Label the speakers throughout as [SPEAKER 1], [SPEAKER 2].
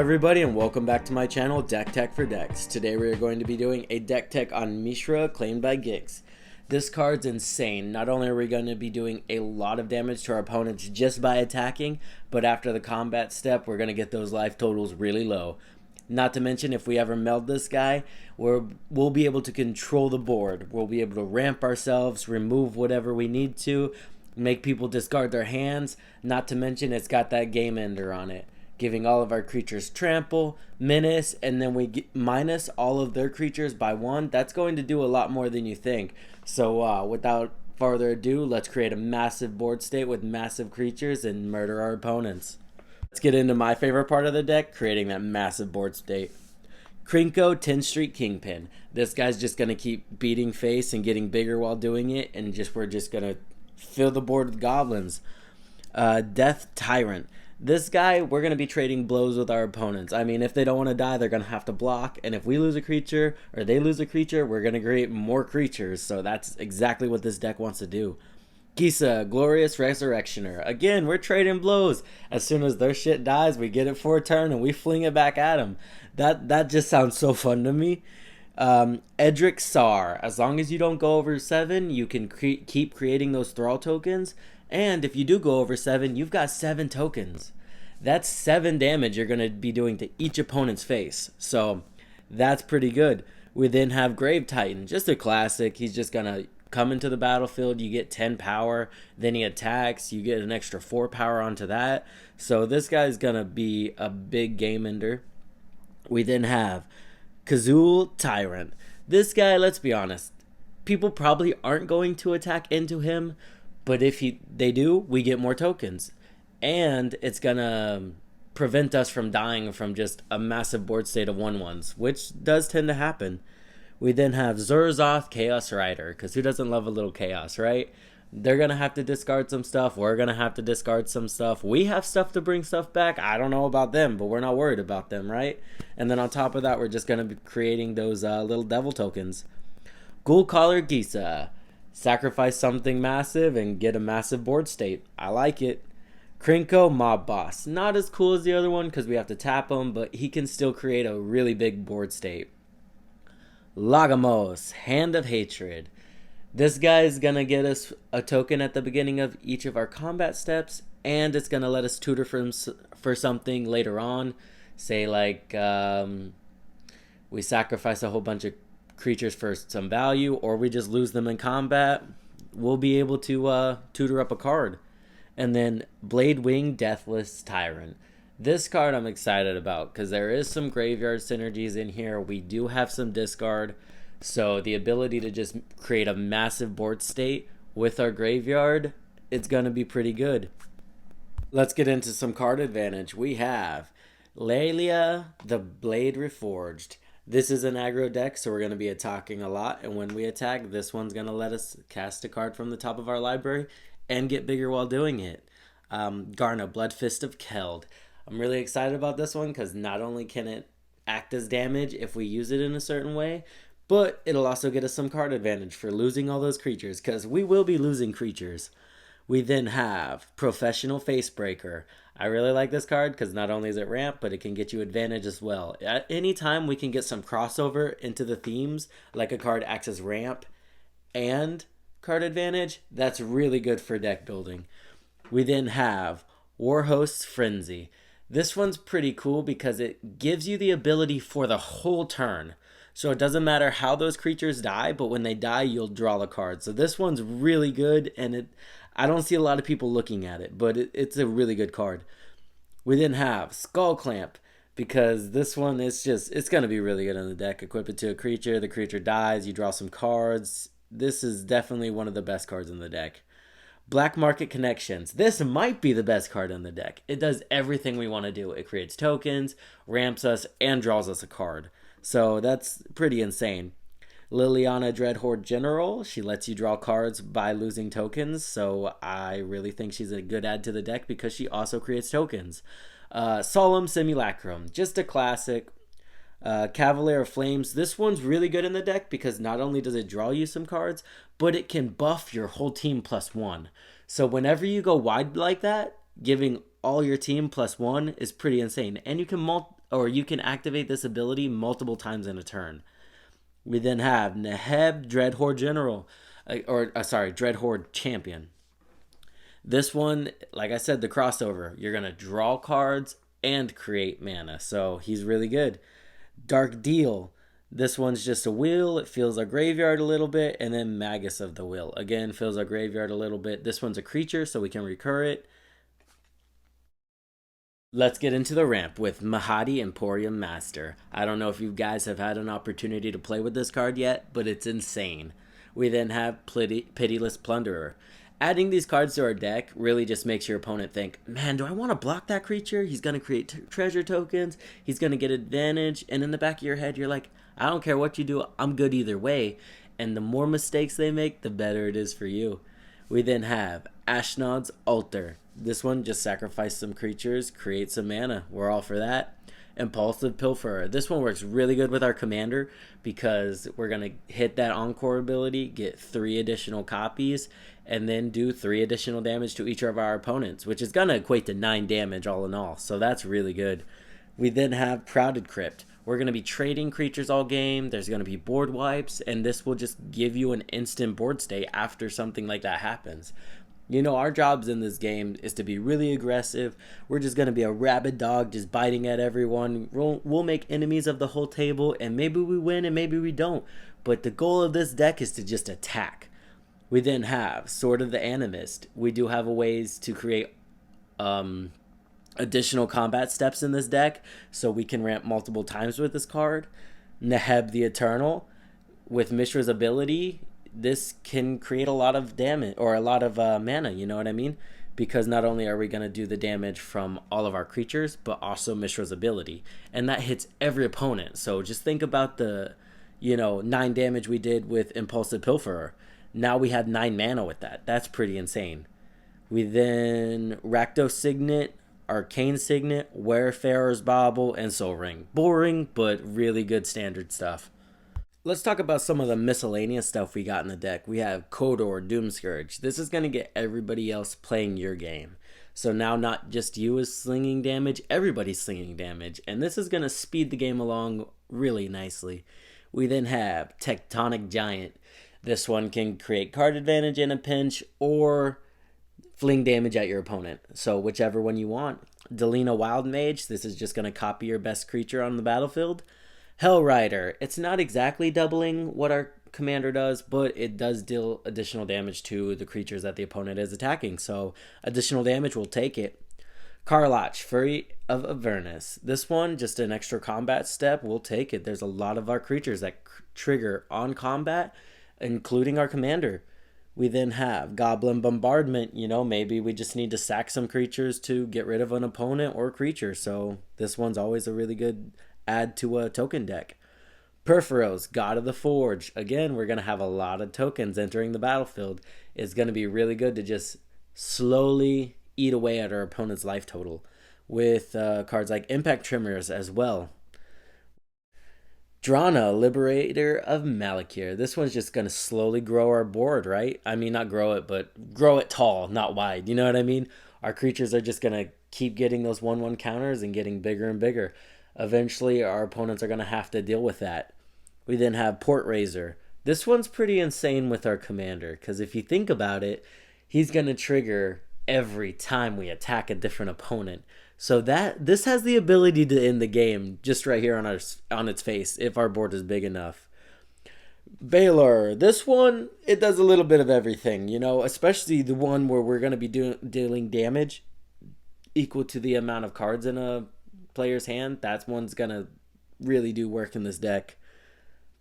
[SPEAKER 1] everybody, and welcome back to my channel, Deck Tech for Decks. Today we are going to be doing a deck tech on Mishra, claimed by Gix. This card's insane. Not only are we going to be doing a lot of damage to our opponents just by attacking, but after the combat step, we're going to get those life totals really low. Not to mention, if we ever meld this guy, we'll be able to control the board. We'll be able to ramp ourselves, remove whatever we need to, make people discard their hands. Not to mention, it's got that game ender on it, giving all of our creatures trample, menace, and then we get minus all of their creatures by 1. That's going to do a lot more than you think. So without further ado, let's create a massive board state with massive creatures and murder our opponents. Let's get into my favorite part of the deck, creating that massive board state. Krinko 10th Street Kingpin. This guy's just going to keep beating face and getting bigger while doing it, and we're just going to fill the board with goblins. Death Tyrant. This guy, we're going to be trading blows with our opponents. I mean, if they don't want to die, they're going to have to block. And if we lose a creature, or they lose a creature, we're going to create more creatures. So that's exactly what this deck wants to do. Gisa, Glorious Resurrectioner. Again, we're trading blows. As soon as their shit dies, we get it for a turn and we fling it back at them. That just sounds so fun to me. Edric Sar. As long as you don't go over 7, you can keep creating those Thrall tokens. And if you do go over 7, you've got 7 tokens. That's 7 damage you're going to be doing to each opponent's face. So that's pretty good. We then have Grave Titan, just a classic. He's just going to come into the battlefield. You get 10 power. Then he attacks. You get an extra 4 power onto that. So this guy's going to be a big game ender. We then have Kazul Tyrant. This guy, let's be honest, people probably aren't going to attack into him. But if they do, we get more tokens. And it's going to prevent us from dying from just a massive board state of 1/1s, which does tend to happen. We then have Zurzoth Chaos Rider, because who doesn't love a little chaos, right? They're going to have to discard some stuff. We're going to have to discard some stuff. We have stuff to bring stuff back. I don't know about them, but we're not worried about them, right? And then on top of that, we're just going to be creating those little devil tokens. Ghoul Collar Gisa. Sacrifice something massive and get a massive board state. I like it. Krinko Mob Boss. Not as cool as the other one because we have to tap him, but he can still create a really big board state. Lagamos, Hand of Hatred. This guy is going to get us a token at the beginning of each of our combat steps, and it's going to let us tutor for something later on. Say like we sacrifice a whole bunch of creatures for some value, or we just lose them in combat, we'll be able to tutor up a card. And then Blade Wing Deathless Tyrant. This card I'm excited about because there is some graveyard synergies in here. We do have some discard, so the ability to just create a massive board state with our graveyard, it's going to be pretty good. Let's get into some card advantage. We have Lelia the Blade Reforged. This is an aggro deck, so we're going to be attacking a lot, and when we attack, this one's going to let us cast a card from the top of our library and get bigger while doing it. Garna, Bloodfist of Keld. I'm really excited about this one because not only can it act as damage if we use it in a certain way, but it'll also get us some card advantage for losing all those creatures, because we will be losing creatures. We then have Professional Facebreaker. I really like this card because not only is it ramp, but it can get you advantage as well. At any time, we can get some crossover into the themes, like a card acts as ramp and card advantage. That's really good for deck building. We then have Warhost's Frenzy. This one's pretty cool because it gives you the ability for the whole turn. So it doesn't matter how those creatures die, but when they die, you'll draw the card. So this one's really good, and I don't see a lot of people looking at it, but it's a really good card. We then have Skull Clamp, because this one is it's going to be really good on the deck. Equip it to a creature, the creature dies, you draw some cards. This is definitely one of the best cards in the deck. Black Market Connections. This might be the best card in the deck. It does everything we want to do. It creates tokens, ramps us, and draws us a card. So that's pretty insane. Liliana Dreadhorde General. She lets you draw cards by losing tokens. So I really think she's a good add to the deck because she also creates tokens. Solemn Simulacrum. Just a classic. Cavalier of Flames. This one's really good in the deck because not only does it draw you some cards, but it can buff your whole team +1. So whenever you go wide like that, giving all your team +1 is pretty insane. And you can or you can activate this ability multiple times in a turn. We then have Neheb Dreadhorde General, Dreadhorde Champion. This one, like I said, the crossover. You're gonna draw cards and create mana, so he's really good. Dark Deal. This one's just a wheel. It fills our graveyard a little bit, and then Magus of the Will again fills our graveyard a little bit. This one's a creature, so we can recur it. Let's get into the ramp with Mahadi Emporium Master. I don't know if you guys have had an opportunity to play with this card yet, but it's insane. We then have Pitiless Plunderer. Adding these cards to our deck really just makes your opponent think, man, do I want to block that creature? He's going to create treasure tokens. He's going to get advantage. And in the back of your head, you're like, I don't care what you do. I'm good either way. And the more mistakes they make, the better it is for you. We then have Ashnod's Altar. This one, just sacrifice some creatures, create some mana. We're all for that. Impulsive Pilferer. This one works really good with our commander because we're going to hit that Encore ability, get 3 additional copies, and then do 3 additional damage to each of our opponents, which is going to equate to 9 damage all in all. So that's really good. We then have Crowded Crypt. We're going to be trading creatures all game. There's going to be board wipes, and this will just give you an instant board state after something like that happens. You know, our jobs in this game is to be really aggressive. We're just going to be a rabid dog just biting at everyone. We'll make enemies of the whole table, and maybe we win and maybe we don't. But the goal of this deck is to just attack. We then have Sword of the Animist. We do have ways to create additional combat steps in this deck, so we can ramp multiple times with this card. Neheb the Eternal. With Mishra's ability, this can create a lot of damage, or a lot of mana, you know what I mean? Because not only are we going to do the damage from all of our creatures, but also Mishra's ability. And that hits every opponent. So just think about the, 9 damage we did with Impulsive Pilferer. Now we have 9 mana with that. That's pretty insane. We then RAKDOS Signet, Arcane Signet, Wayfarer's Bauble, and Soul Ring. Boring, but really good standard stuff. Let's talk about some of the miscellaneous stuff we got in the deck. We have Kodor, Doomscourge. This is going to get everybody else playing your game. So now not just you is slinging damage, everybody's slinging damage. And this is going to speed the game along really nicely. We then have Tectonic Giant. This one can create card advantage in a pinch or fling damage at your opponent. So whichever one you want. Delina Wild Mage. This is just going to copy your best creature on the battlefield. Hellrider. It's not exactly doubling what our commander does, but it does deal additional damage to the creatures that the opponent is attacking. So additional damage, will take it. Karlach, Fury of Avernus. This one, just an extra combat step, we'll take it. There's a lot of our creatures that trigger on combat, including our commander. We then have Goblin Bombardment. Maybe we just need to sack some creatures to get rid of an opponent or creature. So this one's always a really good add to a token deck. Perforos, God of the Forge. Again, we're going to have a lot of tokens entering the battlefield. It's going to be really good to just slowly eat away at our opponent's life total. With cards like Impact Tremors as well. Drana, Liberator of Malakir. This one's just going to slowly grow our board, right? I mean, not grow it, but grow it tall, not wide. You know what I mean? Our creatures are just going to keep getting those 1/1 counters and getting bigger and bigger. Eventually, our opponents are going to have to deal with that. We then have Port Raiser. This one's pretty insane with our commander, because if you think about it, he's going to trigger every time we attack a different opponent. So this has the ability to end the game just right here on its face if our board is big enough. Valor. This one, it does a little bit of everything, especially the one where we're going to be dealing damage equal to the amount of cards in a player's hand. That one's gonna really do work in this deck.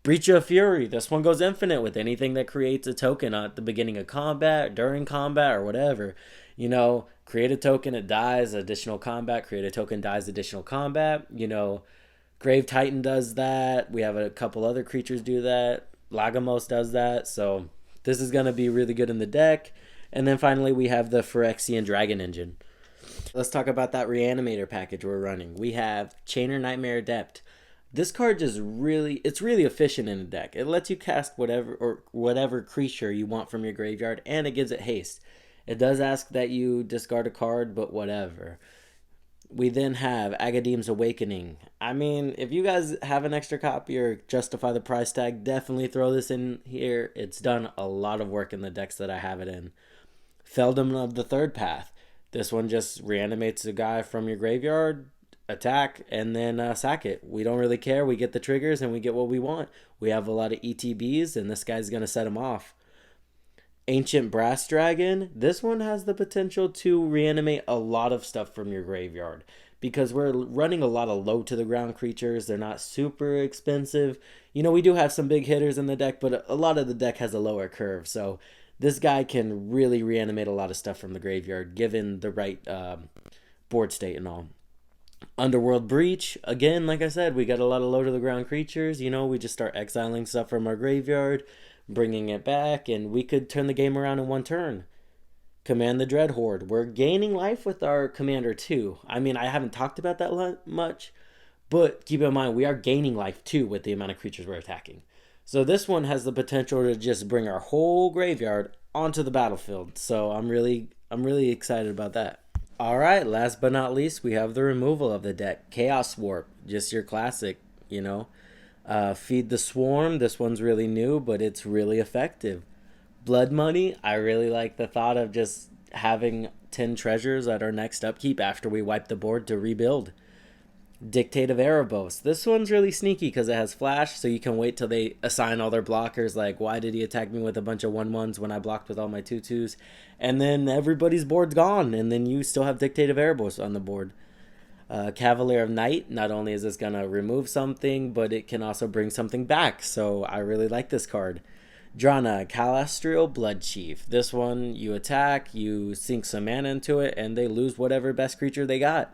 [SPEAKER 1] Breach of Fury. This one goes infinite with anything that creates a token at the beginning of combat, during combat, or whatever. Create a token, it dies, additional combat. Create a token, dies, additional combat. Grave Titan does that. We have a couple other creatures do that. Lagomos does that. So this is gonna be really good in the deck. And then finally we have the Phyrexian Dragon Engine. Let's talk about that Reanimator package we're running. We have Chainer Nightmare Adept. This card it's really efficient in the deck. It lets you cast whatever creature you want from your graveyard, and it gives it haste. It does ask that you discard a card, but whatever. We then have Agadeem's Awakening. I mean, if you guys have an extra copy or justify the price tag, definitely throw this in here. It's done a lot of work in the decks that I have it in. Feldom of the Third Path. This one just reanimates a guy from your graveyard, attack, and then sack it. We don't really care. We get the triggers and we get what we want. We have a lot of ETBs, and this guy's going to set them off. Ancient Brass Dragon. This one has the potential to reanimate a lot of stuff from your graveyard because we're running a lot of low to the ground creatures. They're not super expensive. You know, we do have some big hitters in the deck, but a lot of the deck has a lower curve. So this guy can really reanimate a lot of stuff from the graveyard given the right board state and all. Underworld Breach. Again, like I said, we got a lot of low to the ground creatures. You know, we just start exiling stuff from our graveyard, bringing it back, and we could turn the game around in one turn. Command the Dread Horde. We're gaining life with our commander too. I mean, I haven't talked about that much, but keep in mind, we are gaining life too with the amount of creatures we're attacking. So this one has the potential to just bring our whole graveyard onto the battlefield. So I'm really excited about that. All right, last but not least, we have the removal of the deck. Chaos Warp, just your classic, you know. Feed the Swarm, this one's really new, but it's really effective. Blood Money, I really like the thought of just having 10 treasures at our next upkeep after we wipe the board to rebuild. Dictate of Erebos, this one's really sneaky because it has flash, so you can wait till they assign all their blockers, like why did he attack me with a bunch of 1/1s when I blocked with all my 2/2s, and then everybody's board's gone, and then you still have Dictate of Erebos on the board. Cavalier of Night, not only is this gonna remove something, but it can also bring something back, so I really like this card. Drana, Calastrial Blood Chief. This one, you attack, you sink some mana into it, and they lose whatever best creature they got.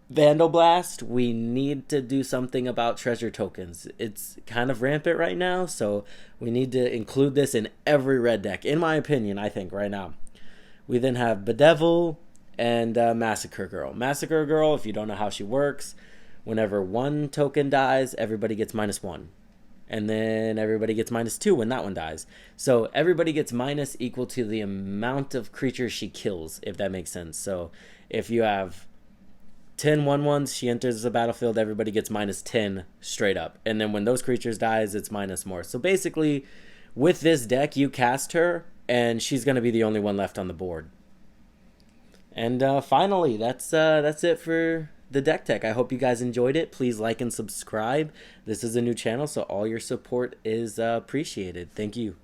[SPEAKER 1] Vandal Blast, we need to do something about treasure tokens. It's kind of rampant right now, so we need to include this in every red deck, in my opinion, I think, right now. We then have Bedevil and Massacre Girl. Massacre Girl, if you don't know how she works, whenever one token dies, everybody gets -1. And then everybody gets -2 when that one dies. So everybody gets minus equal to the amount of creatures she kills, if that makes sense. So if you have 10 1/1s, she enters the battlefield, everybody gets -10 straight up. And then when those creatures dies, it's minus more. So basically, with this deck, you cast her, and she's going to be the only one left on the board. And finally, that's it for the deck tech. I hope you guys enjoyed it. Please like and subscribe. This is a new channel, so all your support is appreciated. Thank you.